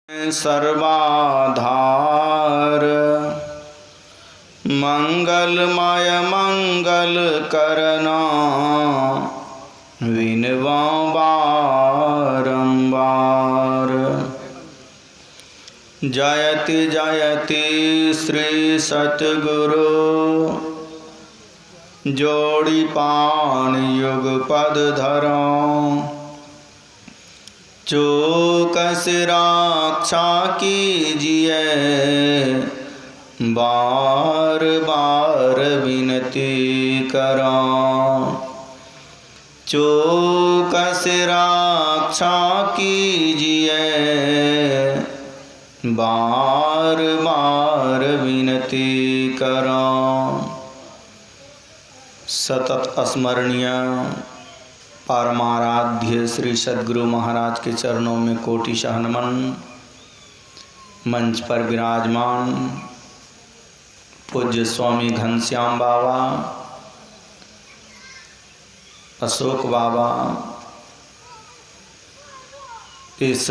सर्वाधार मंगलमय मंगल करना विनवा बारंबार। जयति जयति श्री सतगुरु जोड़ी पान युग पद धरा। जो कस रक्षा कीजिए बार बार विनती करा। जो कस रक्षा कीजिए बार बार विनती करा। सतत स्मरणीय परमाराध्य श्री सद्गुरु महाराज के चरणों में कोटिशः नमन। मंच पर विराजमान पूज्य स्वामी घनश्याम बाबा, अशोक बाबा, इस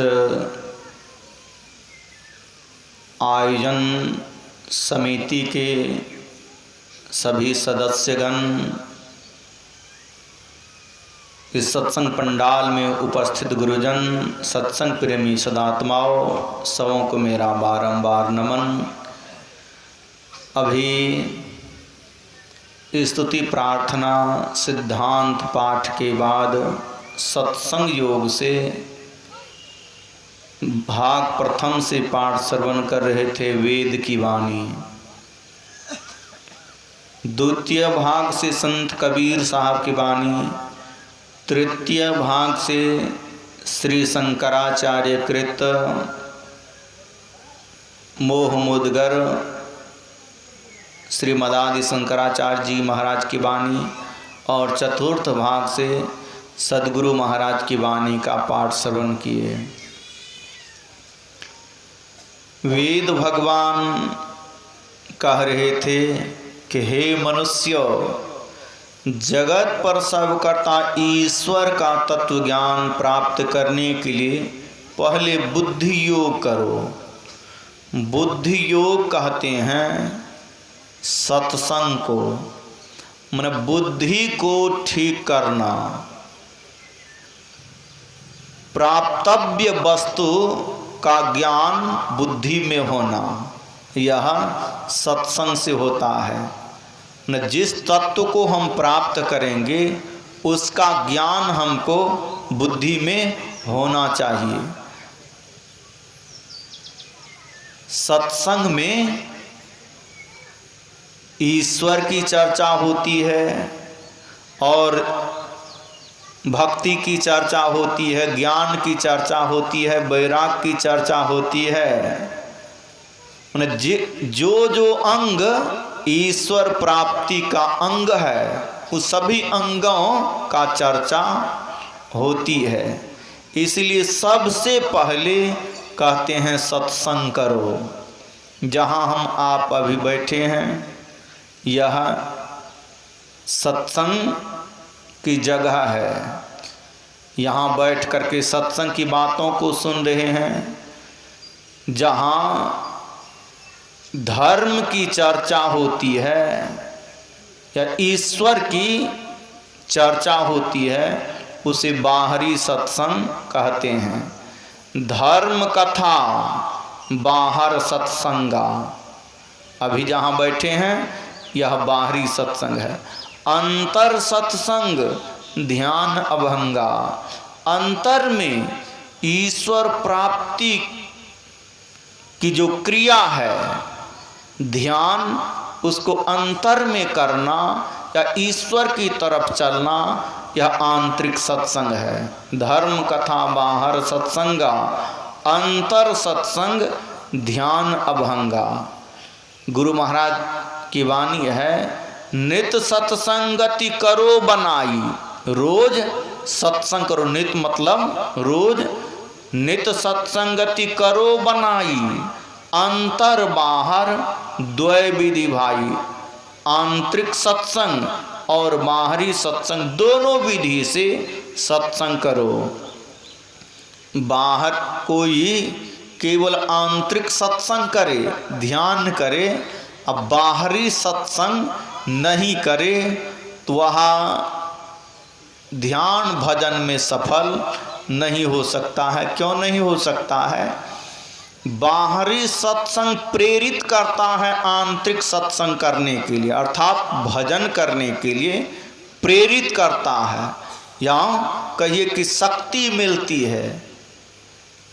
आयोजन समिति के सभी सदस्यगण, इस सत्संग पंडाल में उपस्थित गुरुजन, सत्संग प्रेमी सदात्माओं, सबों को मेरा बारंबार नमन। अभी स्तुति प्रार्थना सिद्धांत पाठ के बाद सत्संग योग से भाग प्रथम से पाठ श्रवण कर रहे थे वेद की वाणी। द्वितीय भाग से संत कबीर साहब की वाणी, तृतीय भाग से श्री शंकराचार्य कृत मोह मुदगर श्री मदादि शंकराचार्य जी महाराज की वाणी और चतुर्थ भाग से सद्गुरु महाराज की वाणी का पाठ श्रवण किए। वेद भगवान कह रहे थे कि हे मनुष्य, जगत पर सब कर्ता ईश्वर का तत्व ज्ञान प्राप्त करने के लिए पहले बुद्धि योग करो। बुद्धि योग कहते हैं सत्संग को, मतलब बुद्धि को ठीक करना, प्राप्तव्य वस्तु का ज्ञान बुद्धि में होना, यह सत्संग से होता है। न जिस तत्व को हम प्राप्त करेंगे उसका ज्ञान हमको बुद्धि में होना चाहिए। सत्संग में ईश्वर की चर्चा होती है और भक्ति की चर्चा होती है, ज्ञान की चर्चा होती है, वैराग की चर्चा होती है। जो जो अंग ईश्वर प्राप्ति का अंग है उस सभी अंगों का चर्चा होती है। इसलिए सबसे पहले कहते हैं सत्संग करो। जहाँ हम आप अभी बैठे हैं यह सत्संग की जगह है। यहाँ बैठ करके सत्संग की बातों को सुन रहे हैं। जहाँ धर्म की चर्चा होती है या ईश्वर की चर्चा होती है उसे बाहरी सत्संग कहते हैं। धर्म कथा बाहर सत्संगा। अभी जहाँ बैठे हैं यह बाहरी सत्संग है। अंतर सत्संग ध्यान अभंगा। अंतर में ईश्वर प्राप्ति की जो क्रिया है, ध्यान, उसको अंतर में करना या ईश्वर की तरफ चलना, यह आंतरिक सत्संग है। धर्म कथा बाहर सत्संगा, अंतर सत्संग ध्यान अभंगा। गुरु महाराज की वाणी है, नित सत्संगति करो बनाई। रोज सत्संग करो। नित मतलब रोज। नित सत्संगति करो बनाई, अंतर बाहर द्वय विधि भाई। आंतरिक सत्संग और बाहरी सत्संग दोनों विधि से सत्संग करो। बाहर कोई केवल आंतरिक सत्संग करे, ध्यान करे, अब बाहरी सत्संग नहीं करे तो वह ध्यान भजन में सफल नहीं हो सकता है। क्यों नहीं हो सकता है? बाहरी सत्संग प्रेरित करता है आंतरिक सत्संग करने के लिए, अर्थात भजन करने के लिए प्रेरित करता है, या कहिए कि शक्ति मिलती है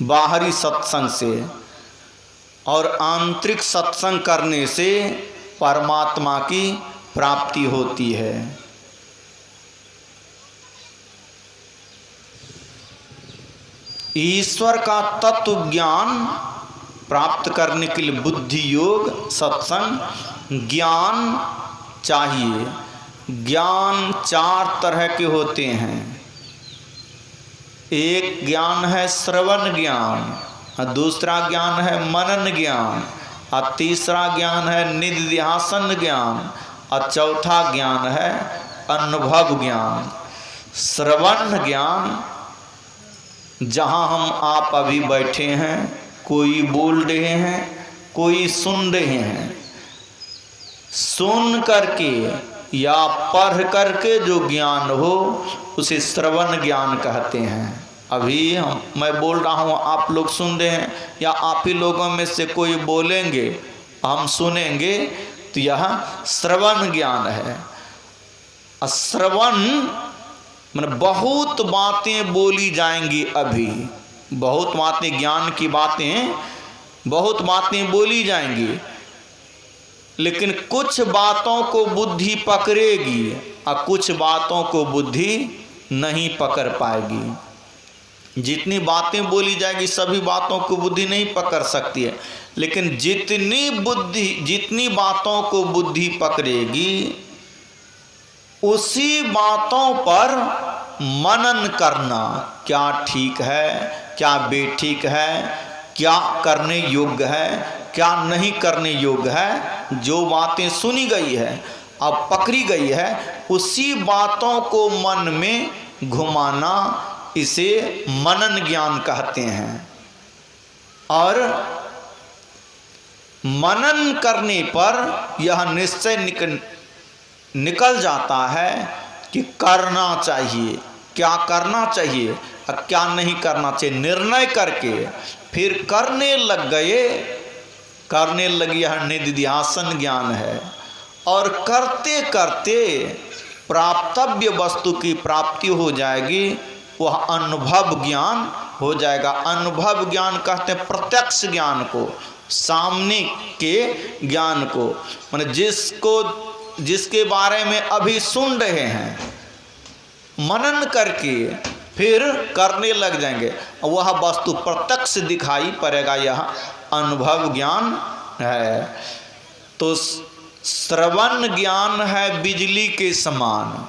बाहरी सत्संग से, और आंतरिक सत्संग करने से परमात्मा की प्राप्ति होती है। ईश्वर का तत्व ज्ञान प्राप्त करने के लिए बुद्धि योग, सत्संग, ज्ञान चाहिए। ज्ञान 4 तरह के होते हैं। एक ज्ञान है श्रवण ज्ञान, दूसरा ज्ञान है मनन ज्ञान, और तीसरा ज्ञान है निधिध्यासन ज्ञान, और चौथा ज्ञान है अनुभव ज्ञान। श्रवण ज्ञान, जहाँ हम आप अभी बैठे हैं, कोई बोल रहे हैं, कोई सुन रहे हैं, सुन करके या पढ़ करके जो ज्ञान हो उसे श्रवण ज्ञान कहते हैं। अभी मैं बोल रहा हूँ, आप लोग सुन रहे हैं, या आप ही लोगों में से कोई बोलेंगे, हम सुनेंगे, तो यह श्रवण ज्ञान है। श्रवण मतलब बहुत बातें बोली जाएंगी, अभी बहुत बातें, ज्ञान की बातें, बहुत बातें बोली जाएंगी, लेकिन कुछ बातों को बुद्धि पकड़ेगी और कुछ बातों को बुद्धि नहीं पकड़ पाएगी। जितनी बातें बोली जाएगी सभी बातों को बुद्धि नहीं पकड़ सकती है, लेकिन जितनी बातों को बुद्धि पकड़ेगी उसी बातों पर मनन करना, क्या ठीक है, क्या बेठीक है, क्या करने योग्य है, क्या नहीं करने योग्य है। जो बातें सुनी गई है, अब पकड़ी गई है, उसी बातों को मन में घुमाना, इसे मनन ज्ञान कहते हैं। और मनन करने पर यह निश्चय निकल जाता है कि करना चाहिए, क्या करना चाहिए और क्या नहीं करना चाहिए। निर्णय करके फिर करने लग गए, करने लगी, यह निधिध्यासन ज्ञान है। और करते करते प्राप्तव्य वस्तु की प्राप्ति हो जाएगी, वह अनुभव ज्ञान हो जाएगा। अनुभव ज्ञान कहते हैं प्रत्यक्ष ज्ञान को, सामने के ज्ञान को, माने जिसके बारे में अभी सुन रहे हैं, मनन करके फिर करने लग जाएंगे, वह वस्तु प्रत्यक्ष दिखाई पड़ेगा, यह अनुभव ज्ञान है। तो श्रवण ज्ञान है बिजली के समान,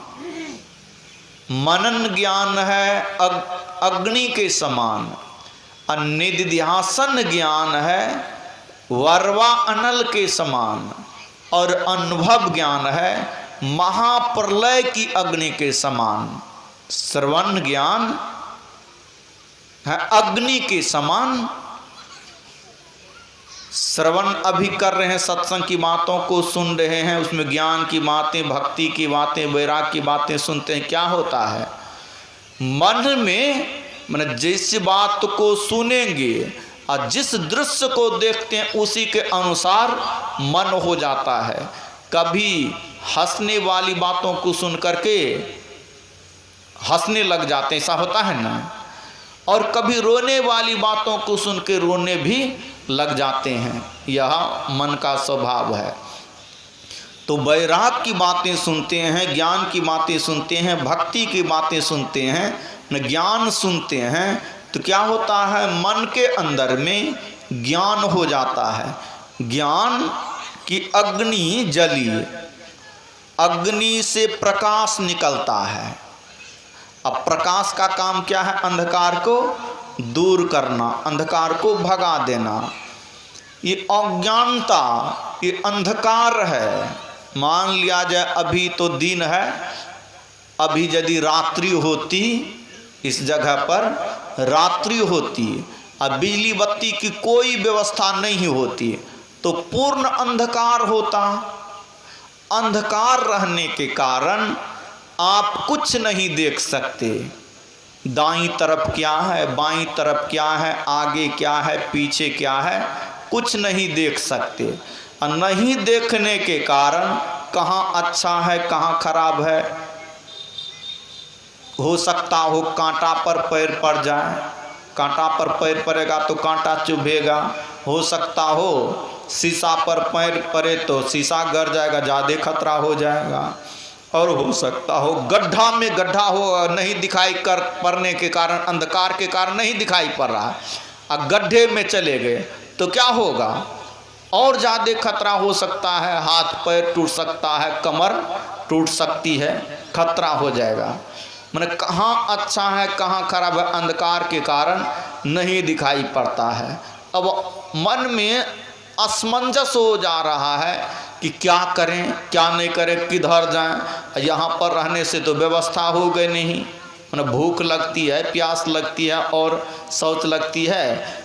मनन ज्ञान है अग्नि के समान, और निधिध्यासन ज्ञान है वर्वा अनल के समान, और अनुभव ज्ञान है महाप्रलय की अग्नि के समान। श्रवण ज्ञान है अग्नि के समान। श्रवण अभी कर रहे हैं, सत्संग की बातों को सुन रहे हैं, उसमें ज्ञान की बातें, भक्ति की बातें, वैराग की बातें सुनते हैं। क्या होता है मन में, मतलब जिस बात को सुनेंगे और जिस दृश्य को देखते हैं उसी के अनुसार मन हो जाता है। कभी हंसने वाली बातों को सुन करके हंसने लग जाते हैं, ऐसा होता है ना, और कभी रोने वाली बातों को सुन के रोने भी लग जाते हैं। यह मन का स्वभाव है। तो वैराग की बातें सुनते हैं, ज्ञान की बातें सुनते हैं, भक्ति की बातें सुनते हैं, ज्ञान सुनते हैं, तो क्या होता है मन के अंदर में ज्ञान हो जाता है। ज्ञान की अग्नि जली, अग्नि से प्रकाश निकलता है। अब प्रकाश का काम क्या है? अंधकार को दूर करना, अंधकार को भगा देना। ये अज्ञानता, ये अंधकार है। मान लिया जाए अभी तो दिन है, अभी यदि रात्रि होती, इस जगह पर रात्रि होती अब बिजली बत्ती की कोई व्यवस्था नहीं होती तो पूर्ण अंधकार होता। अंधकार रहने के कारण आप कुछ नहीं देख सकते, दाईं तरफ क्या है, बाईं तरफ क्या है, आगे क्या है, पीछे क्या है, कुछ नहीं देख सकते। और नहीं देखने के कारण कहाँ अच्छा है कहाँ खराब है, हो सकता हो कांटा पर पैर पड़ जाए, कांटा पर पैर पड़ेगा तो कांटा चुभेगा, हो सकता हो शीशा पर पैर पड़े तो शीशा गिर जाएगा, ज़्यादा खतरा हो जाएगा, और हो सकता हो गड्ढा में गड्ढा हो, नहीं दिखाई कर पड़ने के कारण, अंधकार के कारण नहीं दिखाई पड़ रहा, अब गड्ढे में चले गए तो क्या होगा, और ज़्यादा खतरा हो सकता है, हाथ पैर टूट सकता है, कमर टूट सकती है, खतरा हो जाएगा। मैंने कहाँ अच्छा है कहाँ खराब है अंधकार के कारण नहीं दिखाई पड़ता है। अब मन में असमंजस हो जा रहा है कि क्या करें क्या नहीं करें, किधर जाएं। यहाँ पर रहने से तो व्यवस्था हो गई नहीं, मैंने भूख लगती है, प्यास लगती है और शौच लगती है।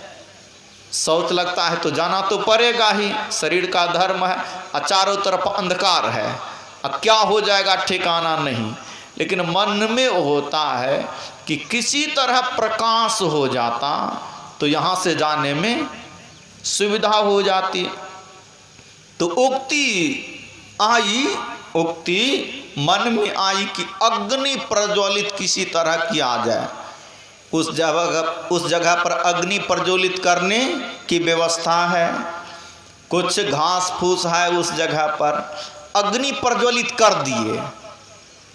शौच लगता है तो जाना तो पड़ेगा ही, शरीर का धर्म है, और चारों तरफ अंधकार है, अब क्या हो जाएगा ठिकाना नहीं। लेकिन मन में होता है कि किसी तरह प्रकाश हो जाता तो यहाँ से जाने में सुविधा हो जाती। तो उक्ति आई, उक्ति मन में आई कि अग्नि प्रज्वलित किसी तरह किया जाए, उस जगह पर अग्नि प्रज्वलित करने की व्यवस्था है, कुछ घास फूस है उस जगह पर, अग्नि प्रज्वलित कर दिए।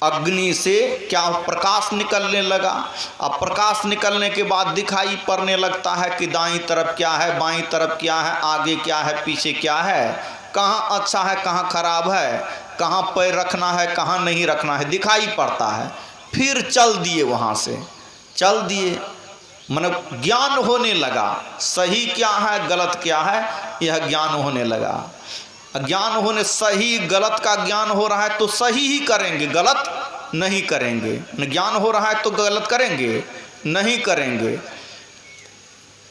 अग्नि से क्या प्रकाश निकलने लगा। अब प्रकाश निकलने के बाद दिखाई पड़ने लगता है कि दाईं तरफ क्या है, बाईं तरफ क्या है, आगे क्या है, पीछे क्या है, कहाँ अच्छा है कहाँ खराब है, कहाँ पैर रखना है कहाँ नहीं रखना है, दिखाई पड़ता है। फिर चल दिए, वहाँ से चल दिए, मतलब ज्ञान होने लगा, सही क्या है गलत क्या है यह ज्ञान होने लगा। ज्ञान होने, सही गलत का ज्ञान हो रहा है तो सही ही करेंगे, गलत नहीं करेंगे। ज्ञान हो रहा है तो गलत करेंगे नहीं करेंगे।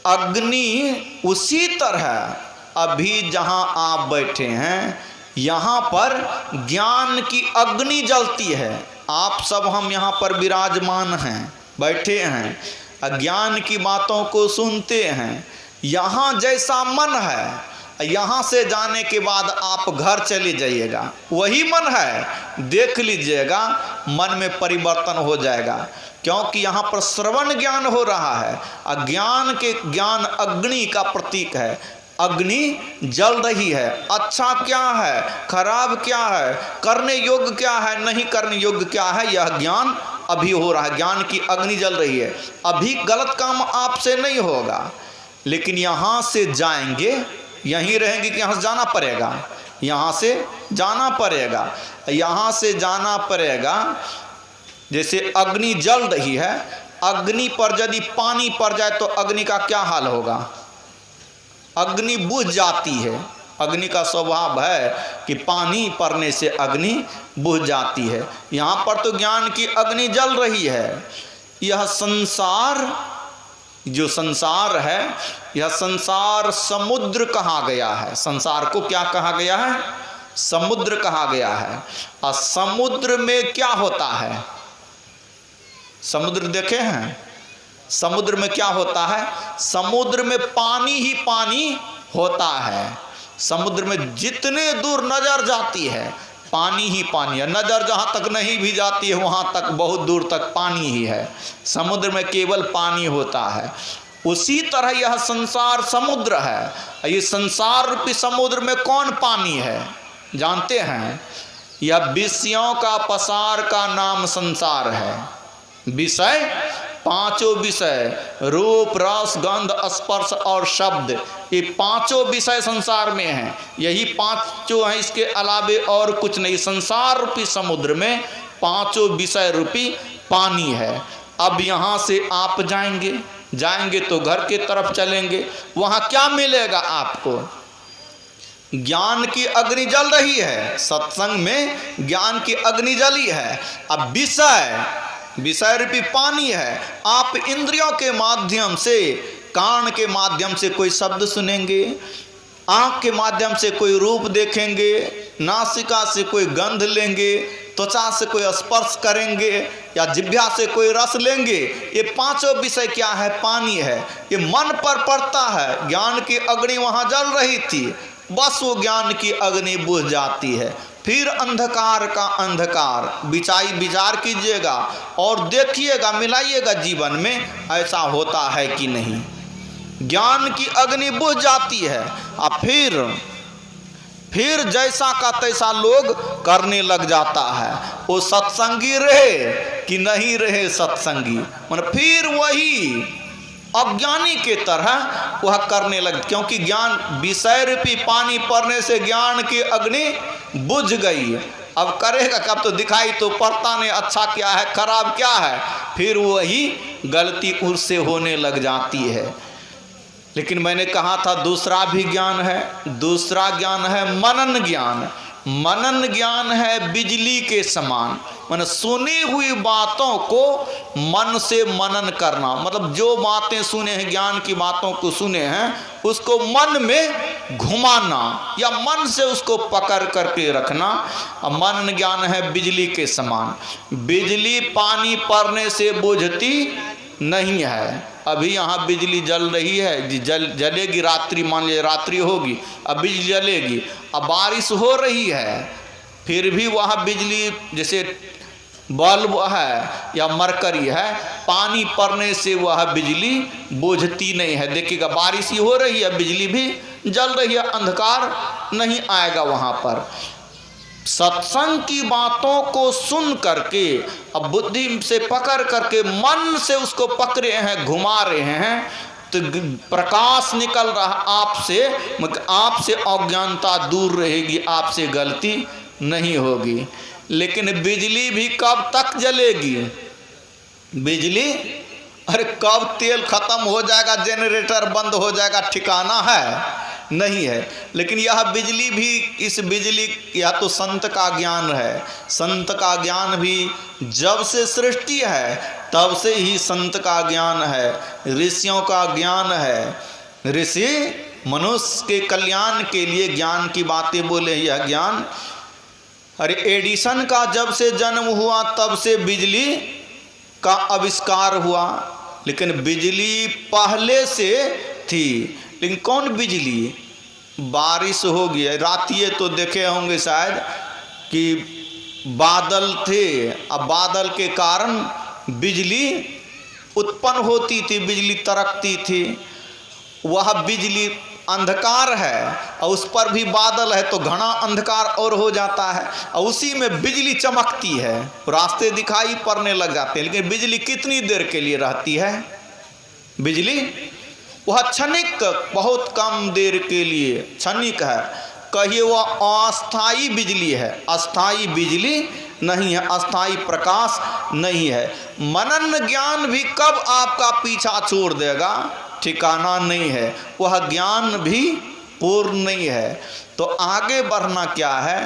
अग्नि उसी तरह अभी जहां आप बैठे हैं यहाँ पर ज्ञान की अग्नि जलती है। आप सब हम यहाँ पर विराजमान हैं, बैठे हैं, अज्ञान की बातों को सुनते हैं। यहाँ जैसा मन है, यहाँ से जाने के बाद आप घर चले जाइएगा, वही मन है, देख लीजिएगा, मन में परिवर्तन हो जाएगा। क्योंकि यहाँ पर श्रवण ज्ञान हो रहा है, अज्ञान के ज्ञान अग्नि का प्रतीक है। अग्नि जल रही है, अच्छा क्या है खराब क्या है, करने योग्य क्या है नहीं करने योग्य क्या है, यह ज्ञान अभी हो रहा है। ज्ञान की अग्नि जल रही है, अभी गलत काम आपसे नहीं होगा। लेकिन यहाँ से जाएंगे, यहीं रहेंगे कि यहाँ से जाना पड़ेगा, यहाँ से जाना पड़ेगा, यहाँ से जाना पड़ेगा। जैसे अग्नि जल रही है, अग्नि पर यदि पानी पड़ जाए तो अग्नि का क्या हाल होगा, अग्नि बुझ जाती है। अग्नि का स्वभाव है कि पानी पड़ने से अग्नि बुझ जाती है। यहाँ पर तो ज्ञान की अग्नि जल रही है। यह संसार, जो संसार है, यह संसार समुद्र कहा गया है। संसार को क्या कहा गया है, समुद्र कहा गया है। और समुद्र में क्या होता है, समुद्र देखे हैं, समुद्र में क्या होता है, समुद्र में पानी ही पानी होता है। समुद्र में जितने दूर नजर जाती है पानी ही पानी है, नजर जहाँ तक नहीं भी जाती है वहाँ तक बहुत दूर तक पानी ही है। समुद्र में केवल पानी होता है। उसी तरह यह संसार समुद्र है। ये संसार रूपी समुद्र में कौन पानी है जानते हैं, यह विषयों का पसार का नाम संसार है। विषय, पांचों विषय, रूप रस गंध स्पर्श और शब्द, ये पांचों विषय संसार में हैं। यही पांचों हैं, इसके अलावे और कुछ नहीं। संसार रूपी समुद्र में पांचों विषय रूपी पानी है। अब यहाँ से आप जाएंगे तो घर के तरफ चलेंगे, वहाँ क्या मिलेगा आपको, ज्ञान की अग्नि जल रही है। सत्संग में ज्ञान की अग्नि जली है। अब विषय रूपी पानी है। आप इंद्रियों के माध्यम से कान के माध्यम से कोई शब्द सुनेंगे, आँख के माध्यम से कोई रूप देखेंगे, नासिका से कोई गंध लेंगे, त्वचा से कोई स्पर्श करेंगे, या जिह्वा से कोई रस लेंगे। ये पांचों विषय क्या है? पानी है। ये मन पर पड़ता है। ज्ञान की अग्नि वहाँ जल रही थी, बस वो ज्ञान की अग्नि बुझ जाती है। फिर अंधकार का अंधकार विचार कीजिएगा और देखिएगा, मिलाइएगा जीवन में ऐसा होता है कि नहीं। ज्ञान की अग्नि बुझ जाती है और फिर जैसा का तैसा लोग करने लग जाता है। वो सत्संगी रहे कि नहीं रहे सत्संगी, मतलब फिर वही अज्ञानी के तरह वह करने लग, क्योंकि ज्ञान विषय रूपी पानी पड़ने से ज्ञान की अग्नि बुझ गई। अब करेगा कब? तो दिखाई तो पड़ता नहीं अच्छा क्या है खराब क्या है, फिर वही गलती उससे होने लग जाती है। लेकिन मैंने कहा था दूसरा भी ज्ञान है। दूसरा ज्ञान है मनन ज्ञान। मनन ज्ञान है बिजली के समान, मतलब सुनी हुई बातों को मन से मनन करना, मतलब जो बातें सुने हैं, ज्ञान की बातों को सुने हैं, उसको मन में घुमाना या मन से उसको पकड़ करके रखना। मनन ज्ञान है बिजली के समान। बिजली पानी पड़ने से बुझती नहीं है। अभी यहाँ बिजली जल रही है, जलेगी रात्रि, मान लीजिए रात्रि होगी, अब बिजली जलेगी। अब बारिश हो रही है, फिर भी वहाँ बिजली, जैसे बल्ब है या मरकरी है, पानी पड़ने से वह बिजली बुझती नहीं है। देखिएगा बारिश ही हो रही है, बिजली भी जल रही है, अंधकार नहीं आएगा वहाँ पर। सत्संग की बातों को सुन करके अब बुद्धि से पकड़ करके मन से उसको पकड़े हैं, घुमा रहे हैं, तो प्रकाश निकल रहा आपसे, आपसे अज्ञानता दूर रहेगी, आपसे गलती नहीं होगी। लेकिन बिजली भी कब तक जलेगी? बिजली, अरे कब तेल खत्म हो जाएगा, जनरेटर बंद हो जाएगा, ठिकाना है नहीं है। लेकिन यह बिजली भी, इस बिजली, यह तो संत का ज्ञान है। संत का ज्ञान भी जब से सृष्टि है तब से ही संत का ज्ञान है, ऋषियों का ज्ञान है। ऋषि मनुष्य के कल्याण के लिए ज्ञान की बातें बोले। यह ज्ञान, अरे एडिसन का जब से जन्म हुआ तब से बिजली का आविष्कार हुआ, लेकिन बिजली पहले से थी। लेकिन कौन बिजली? बारिश हो गई, रातिए तो देखे होंगे शायद कि बादल थे, अब बादल के कारण बिजली उत्पन्न होती थी, बिजली तड़कती थी। वह बिजली अंधकार है और उस पर भी बादल है तो घना अंधकार और हो जाता है, और उसी में बिजली चमकती है, रास्ते दिखाई पड़ने लग जाते हैं। लेकिन बिजली कितनी देर के लिए रहती है? बिजली वह क्षणिक, बहुत कम देर के लिए क्षणिक है। कहिए वह अस्थाई बिजली है, अस्थाई बिजली नहीं है, अस्थाई प्रकाश नहीं है। मनन ज्ञान भी कब आपका पीछा छोड़ देगा ठिकाना नहीं है, वह ज्ञान भी पूर्ण नहीं है। तो आगे बढ़ना क्या है?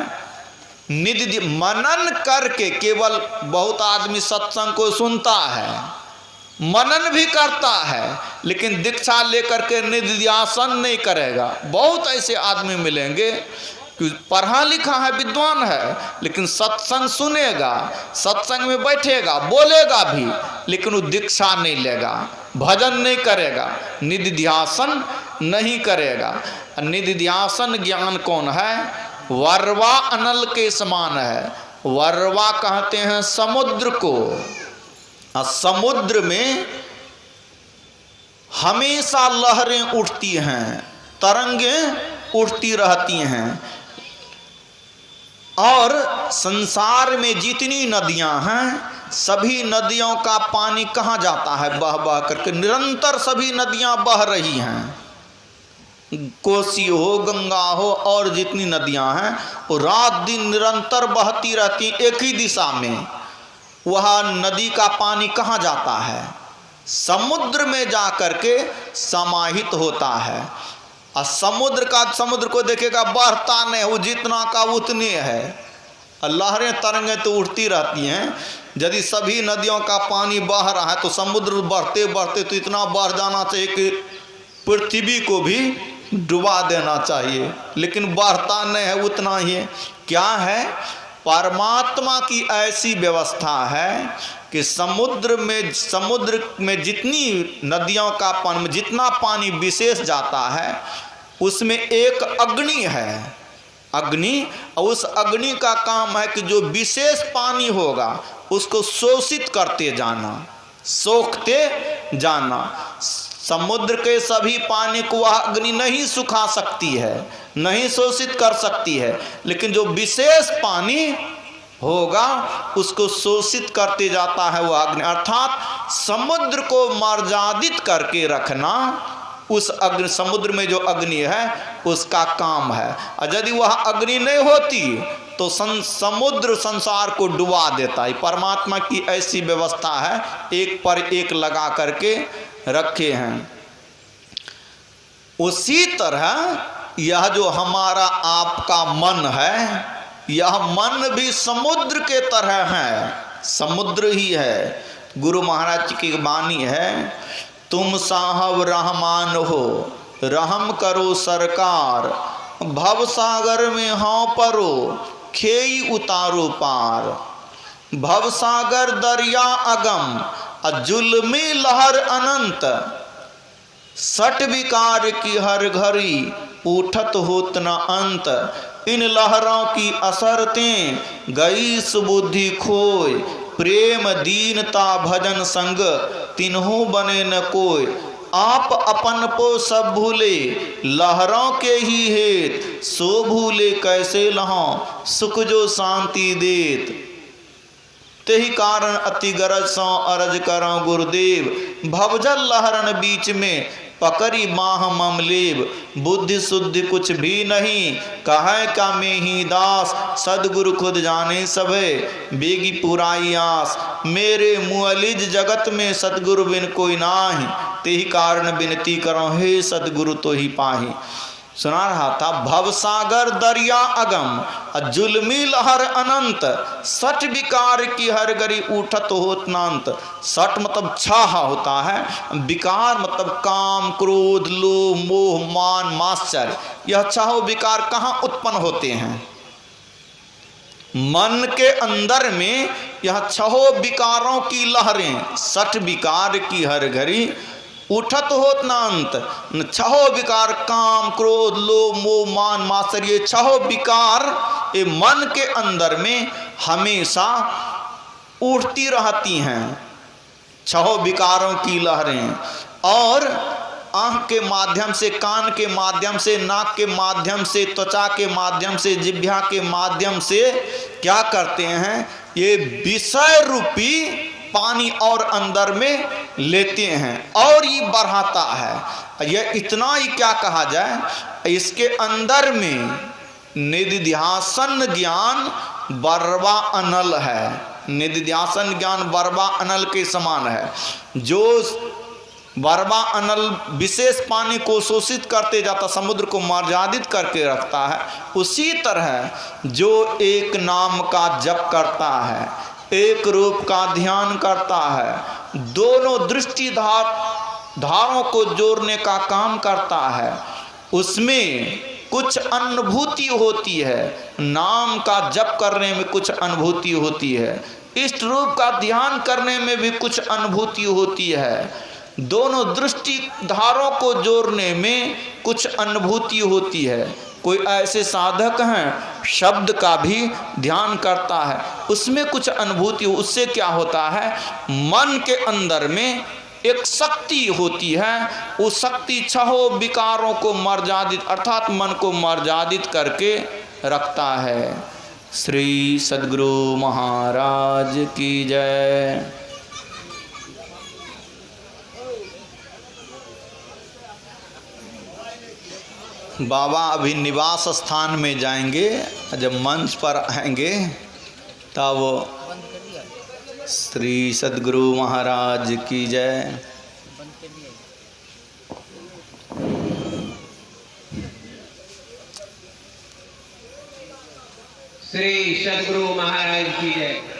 निधि मनन करके, केवल बहुत आदमी सत्संग को सुनता है, मनन भी करता है, लेकिन दीक्षा लेकर के निधिध्यासन नहीं करेगा। बहुत ऐसे आदमी मिलेंगे कि पढ़ा लिखा है, विद्वान है, लेकिन सत्संग सुनेगा, सत्संग में बैठेगा, बोलेगा भी, लेकिन वो दीक्षा नहीं लेगा, भजन नहीं करेगा, निधिध्यासन नहीं करेगा। निधिध्यासन ज्ञान कौन है? वर्वा अनल के समान है। वर्वा कहते हैं समुद्र को। समुद्र में हमेशा लहरें उठती हैं, तरंगें उठती रहती हैं, और संसार में जितनी नदियां हैं सभी नदियों का पानी कहाँ जाता है? बह बह करके निरंतर सभी नदियां बह रही हैं। कोसी हो, गंगा हो, और जितनी नदियां हैं वो रात दिन निरंतर बहती रहती एक ही दिशा में। वह नदी का पानी कहाँ जाता है? समुद्र में जा करके समाहित होता है। और समुद्र को देखेगा बढ़ता नहीं, वो जितना का उतने है। लहरें तरंगें तो उठती रहती हैं। यदि सभी नदियों का पानी बह रहा है तो समुद्र बढ़ते बढ़ते तो इतना बढ़ जाना चाहिए कि पृथ्वी को भी डुबा देना चाहिए, लेकिन बढ़ता नहीं है, उतना ही है। क्या है? परमात्मा की ऐसी व्यवस्था है कि समुद्र में जितनी नदियों का पानी, जितना पानी विशेष जाता है उसमें एक अग्नि है, अग्नि। और उस अग्नि का काम है कि जो विशेष पानी होगा उसको शोषित करते जाना, सोखते जाना। समुद्र के सभी पानी को वह अग्नि नहीं सुखा सकती है, नहीं शोषित कर सकती है, लेकिन जो विशेष पानी होगा उसको शोषित करते जाता है वह अग्नि। अर्थात समुद्र को मर्यादित करके रखना उस अग्नि, समुद्र में जो अग्नि है उसका काम है। और यदि वह अग्नि नहीं होती तो समुद्र संसार को डुबा देता है। परमात्मा की ऐसी व्यवस्था है, एक पर एक लगा करके रखे हैं। उसी तरह यह जो हमारा आपका मन है, यह मन भी समुद्र के तरह है, समुद्र ही है। गुरु महाराज की वाणी है, तुम साहब रहमान हो, रहम करो सरकार, भव सागर में हाँ परो, खेई उतारो पार। भव सागर दरिया अगम, जुल्मी लहर अनंत, सट विकार की हर घड़ी, उठत होत न अंत। इन लहरों की असरतें गई सुबुद्धि खोय, प्रेम दीनता भजन संग, तिन्हों बने न कोय। आप अपन पो सब भूले, लहरों के ही हेत, सो भूले कैसे लहों, सुख जो शांति देत। तेहि कारण अति गरज सो अरज करो गुरुदेव, भवजल लहरन बीच में पकड़ी माह ममलेब। बुद्धि शुद्धि कुछ भी नहीं, कहे का में ही दास, सदगुरु खुद जाने सबे, बेगी पुराई आस। मेरे मुअलिज जगत में सतगुरु बिन कोई नाही, तेहि कारण विनती करो हे सतगुरु तो ही पाही। सुना रहा था, भवसागर दरिया अगम, जुल्मी लहर अनंत, सठ विकार की हर गरी उठत होत नांत। सठ मतलब छाह होता है, विकार मतलब काम क्रोध लोभ मोह मान मात्सर्य। यह छाहो विकार कहाँ उत्पन्न होते हैं? मन के अंदर में यह छहो विकारों की लहरें, सठ विकार की हर घड़ी उठत होत ना अंत। छहो विकार काम क्रोध लोभ मोह मान मात्सर्य, ये छहो विकार ये मन के अंदर में हमेशा उठती रहती हैं, छहो विकारों की लहरें। और आँख के माध्यम से, कान के माध्यम से, नाक के माध्यम से, त्वचा के माध्यम से, जिह्वा के माध्यम से क्या करते हैं? ये विषय रूपी पानी और अंदर में लेते हैं और ये बढ़ाता है। यह इतना ही क्या कहा जाए, इसके अंदर में निधिध्यासन ज्ञान बरवा अनल है। निधिध्यासन ज्ञान बरवा अनल के समान है। जो बरवा अनल विशेष पानी को शोषित करते जाता, समुद्र को मर्यादित करके रखता है, उसी तरह जो एक नाम का जप करता है, एक रूप का ध्यान करता है, दोनों दृष्टि धारों को जोड़ने का काम करता है, उसमें कुछ अनुभूति होती है। नाम का जप करने में कुछ अनुभूति होती है, इष्ट रूप का ध्यान करने में भी कुछ अनुभूति होती है, दोनों दृष्टि धारों को जोड़ने में कुछ अनुभूति होती है। कोई ऐसे साधक हैं शब्द का भी ध्यान करता है, उसमें कुछ अनुभूति, उससे क्या होता है? मन के अंदर में एक शक्ति होती है, वो शक्ति छहो विकारों को मर्यादित अर्थात मन को मर्यादित करके रखता है। श्री सद्गुरु महाराज की जय। बाबा अभी निवास स्थान में जाएंगे, जब मंच पर आएंगे तब श्री सद्गुरु महाराज की जय। श्री सद्गुरु महाराज की जय।